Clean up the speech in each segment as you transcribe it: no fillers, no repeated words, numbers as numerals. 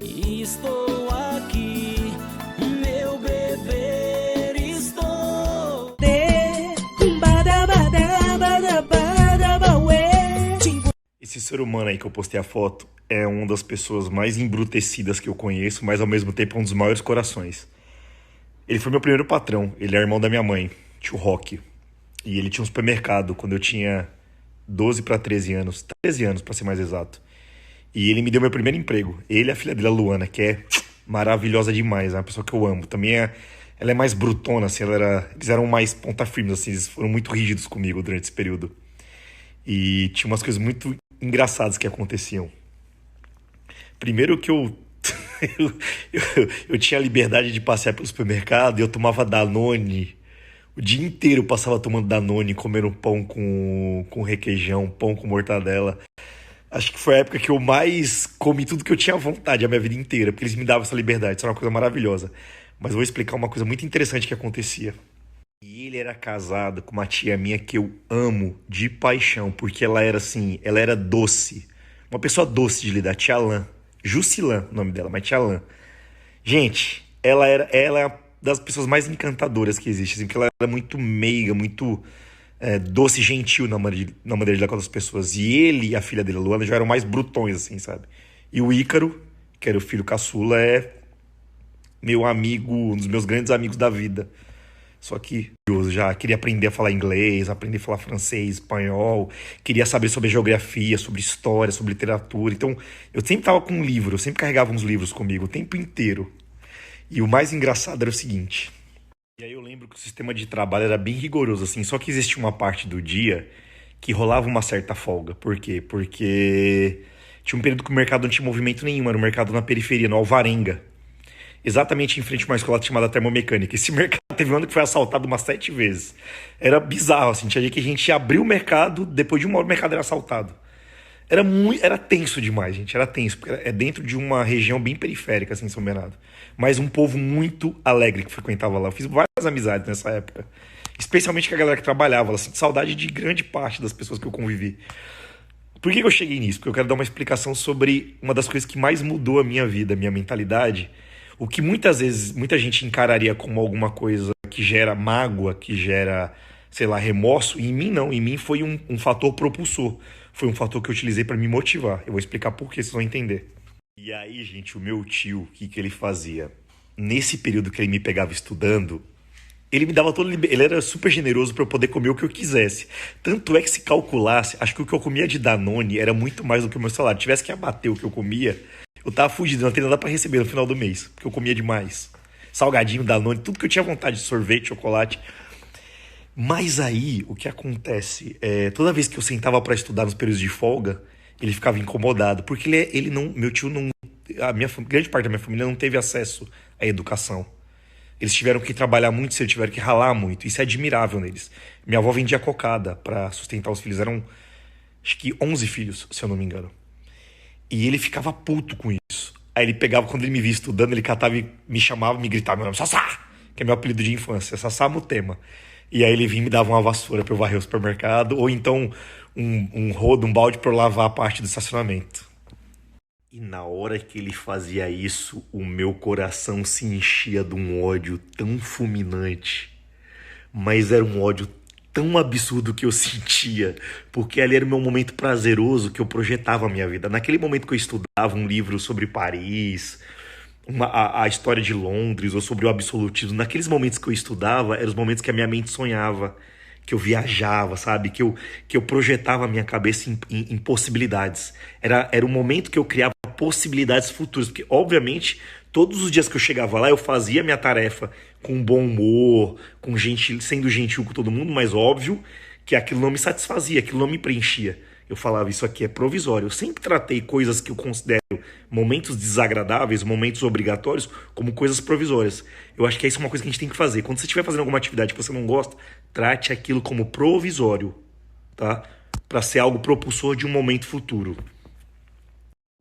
Estou aqui, meu bebê, estou. Esse ser humano aí que eu postei a foto é uma das pessoas mais embrutecidas que eu conheço, mas ao mesmo tempo é um dos maiores corações. Ele foi meu primeiro patrão, ele é irmão da minha mãe, tio Roque. E ele tinha um supermercado quando eu tinha 12 para 13 anos, 13 anos para ser mais exato. E ele me deu meu primeiro emprego. Ele e a filha dele, a Luana, que é maravilhosa demais, é uma pessoa que eu amo. Também ela é mais brutona, assim, eles eram mais ponta firmes, assim, eles foram muito rígidos comigo durante esse período. E tinha umas coisas muito engraçadas que aconteciam. Primeiro que eu, eu tinha a liberdade de passear pelo supermercado e eu tomava Danone. O dia inteiro eu passava tomando Danone, comendo pão com requeijão, pão com mortadela. Acho que foi a época que eu mais comi tudo que eu tinha vontade a minha vida inteira, porque eles me davam essa liberdade, isso era uma coisa maravilhosa. Mas eu vou explicar uma coisa muito interessante que acontecia. E ele era casado com uma tia minha que eu amo de paixão, porque ela era assim, ela era doce. Uma pessoa doce de lidar, tia Lã. Jusilã, o nome dela, mas tia Lã. Gente, ela é uma das pessoas mais encantadoras que existe, assim, porque ela era muito meiga, muito doce e gentil na maneira de lidar com as pessoas. E ele e a filha dele, a Luana, já eram mais brutões, assim, sabe? E o Ícaro, que era o filho caçula, é meu amigo, um dos meus grandes amigos da vida. Só que eu já queria aprender a falar inglês, aprender a falar francês, espanhol, queria saber sobre geografia, sobre história, sobre literatura. Então, eu sempre estava com um livro, eu sempre carregava uns livros comigo o tempo inteiro. E o mais engraçado era o seguinte. E aí eu lembro que o sistema de trabalho era bem rigoroso, assim, só que existia uma parte do dia que rolava uma certa folga. Por quê? Porque tinha um período que o mercado não tinha movimento nenhum, era um mercado na periferia, no Alvarenga. Exatamente em frente a uma escola chamada Termomecânica. Esse mercado teve um ano que foi assaltado umas 7 vezes. Era bizarro, assim, tinha dia que a gente abriu o mercado, depois de uma hora o mercado era assaltado. Era tenso demais, gente, era tenso, porque é dentro de uma região bem periférica, assim, em São Bernardo. Mas um povo muito alegre que frequentava lá. Eu fiz várias amizades nessa época, especialmente com a galera que trabalhava lá. Sinto saudade de grande parte das pessoas que eu convivi. Por que eu cheguei nisso? Porque eu quero dar uma explicação sobre uma das coisas que mais mudou a minha vida, a minha mentalidade. O que muitas vezes, muita gente encararia como alguma coisa que gera mágoa, que gera, sei lá, remorso. Em mim, não. Em mim foi um fator propulsor. Foi um fator que eu utilizei para me motivar. Eu vou explicar por que vocês vão entender. E aí, gente, o meu tio, o que ele fazia? Nesse período que ele me pegava estudando, ele me dava ele era super generoso para eu poder comer o que eu quisesse. Tanto é que se calculasse, acho que o que eu comia de Danone era muito mais do que o meu salário. Se tivesse que abater o que eu comia, eu tava fugido, não tinha nada para receber no final do mês, porque eu comia demais. Salgadinho, Danone, tudo que eu tinha vontade, sorvete, chocolate. Mas aí, o que acontece? Toda vez que eu sentava para estudar nos períodos de folga, ele ficava incomodado, porque ele não, meu tio não, grande parte da minha família não teve acesso à educação. Eles tiveram que trabalhar muito cedo, tiveram que ralar muito. Isso é admirável neles. Minha avó vendia cocada para sustentar os filhos. Eram, acho que 11 filhos, se eu não me engano. E ele ficava puto com isso. Aí ele pegava, quando ele me via estudando, ele catava e me chamava, me gritava meu nome, Sassá, que é meu apelido de infância, Sassá Mutema. E aí ele vinha e me dava uma vassoura para eu varrer o supermercado, ou então um rodo, um balde para eu lavar a parte do estacionamento. E na hora que ele fazia isso, o meu coração se enchia de um ódio tão fulminante. Mas era um ódio tão absurdo que eu sentia, porque ali era o meu momento prazeroso que eu projetava a minha vida. Naquele momento que eu estudava um livro sobre Paris, a história de Londres, ou sobre o absolutismo, naqueles momentos que eu estudava, eram os momentos que a minha mente sonhava, que eu viajava, sabe? Que eu projetava a minha cabeça em possibilidades. Era um momento que eu criava possibilidades futuras, porque, obviamente, todos os dias que eu chegava lá, eu fazia minha tarefa com bom humor, sendo gentil com todo mundo, mas óbvio que aquilo não me satisfazia, aquilo não me preenchia. Eu falava, isso aqui é provisório. Eu sempre tratei coisas que eu considero momentos desagradáveis, momentos obrigatórios, como coisas provisórias. Eu acho que isso é uma coisa que a gente tem que fazer. Quando você estiver fazendo alguma atividade que você não gosta, trate aquilo como provisório, tá? Para ser algo propulsor de um momento futuro.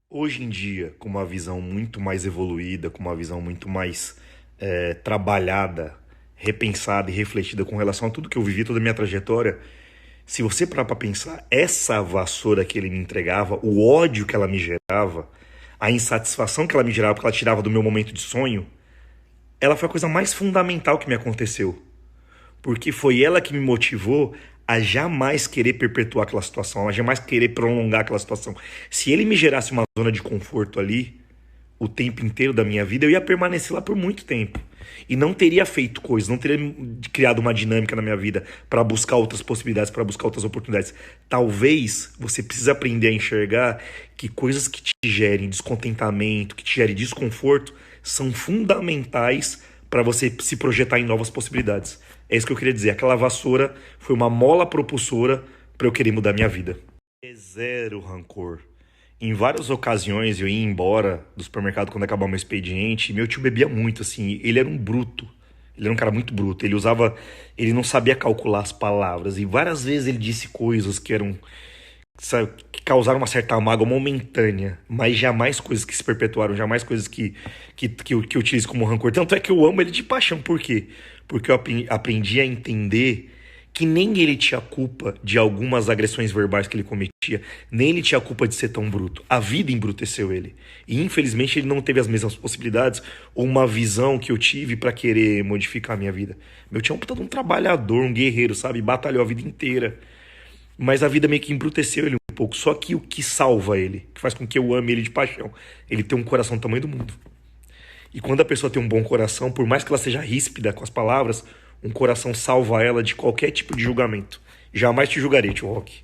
Hoje em dia, com uma visão muito mais evoluída, com uma visão muito mais trabalhada, repensada e refletida com relação a tudo que eu vivi, toda a minha trajetória, se você parar para pensar, essa vassoura que ele me entregava, o ódio que ela me gerava, a insatisfação que ela me gerava, porque ela tirava do meu momento de sonho, ela foi a coisa mais fundamental que me aconteceu. Porque foi ela que me motivou a jamais querer perpetuar aquela situação, a jamais querer prolongar aquela situação. Se ele me gerasse uma zona de conforto ali, o tempo inteiro da minha vida, eu ia permanecer lá por muito tempo. E não teria feito coisas, não teria criado uma dinâmica na minha vida para buscar outras possibilidades, para buscar outras oportunidades. Talvez você precise aprender a enxergar que coisas que te gerem descontentamento, que te gerem desconforto, são fundamentais para você se projetar em novas possibilidades. É isso que eu queria dizer. Aquela vassoura foi uma mola propulsora para eu querer mudar minha vida. É zero rancor. Em várias ocasiões eu ia embora do supermercado quando acabava meu expediente. Meu tio bebia muito, assim. Ele era um bruto. Ele era um cara muito bruto. Ele não sabia calcular as palavras. E várias vezes ele disse coisas que eram, sabe, que causaram uma certa mágoa momentânea. Mas jamais coisas que se perpetuaram. Jamais coisas que eu utilizo como rancor. Tanto é que eu amo ele de paixão. Por quê? Porque eu aprendi a entender que nem ele tinha culpa de algumas agressões verbais que ele cometia, nem ele tinha culpa de ser tão bruto. A vida embruteceu ele. E infelizmente ele não teve as mesmas possibilidades ou uma visão que eu tive pra querer modificar a minha vida. Meu tio é um puta de um trabalhador, um guerreiro, sabe? Batalhou a vida inteira. Mas a vida meio que embruteceu ele um pouco. Só que o que salva ele, que faz com que eu ame ele de paixão, ele tem um coração do tamanho do mundo. E quando a pessoa tem um bom coração, por mais que ela seja ríspida com as palavras, um coração salva ela de qualquer tipo de julgamento. Jamais te julgarei, tio Rock.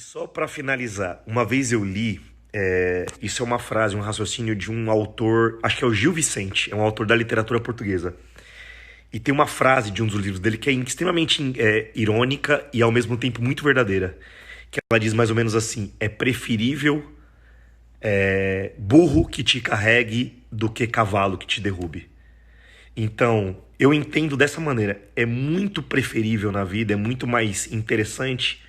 Só pra finalizar, uma vez eu li, isso é uma frase, um raciocínio de um autor, acho que é o Gil Vicente, é um autor da literatura portuguesa. E tem uma frase de um dos livros dele que é extremamente irônica e ao mesmo tempo muito verdadeira. Que ela diz mais ou menos assim: é preferível burro que te carregue do que cavalo que te derrube. Então, eu entendo dessa maneira. É muito preferível na vida, é muito mais interessante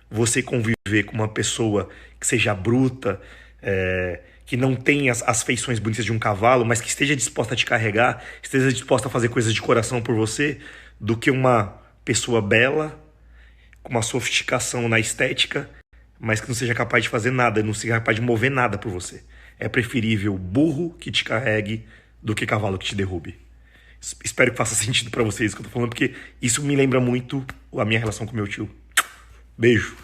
você conviver com uma pessoa que seja bruta, que não tenha as feições bonitas de um cavalo, mas que esteja disposta a te carregar, esteja disposta a fazer coisas de coração por você, do que uma pessoa bela, com uma sofisticação na estética, mas que não seja capaz de fazer nada, não seja capaz de mover nada por você. É preferível burro que te carregue do que cavalo que te derrube. Espero que faça sentido pra vocês o que eu tô falando, porque isso me lembra muito a minha relação com meu tio. Beijo.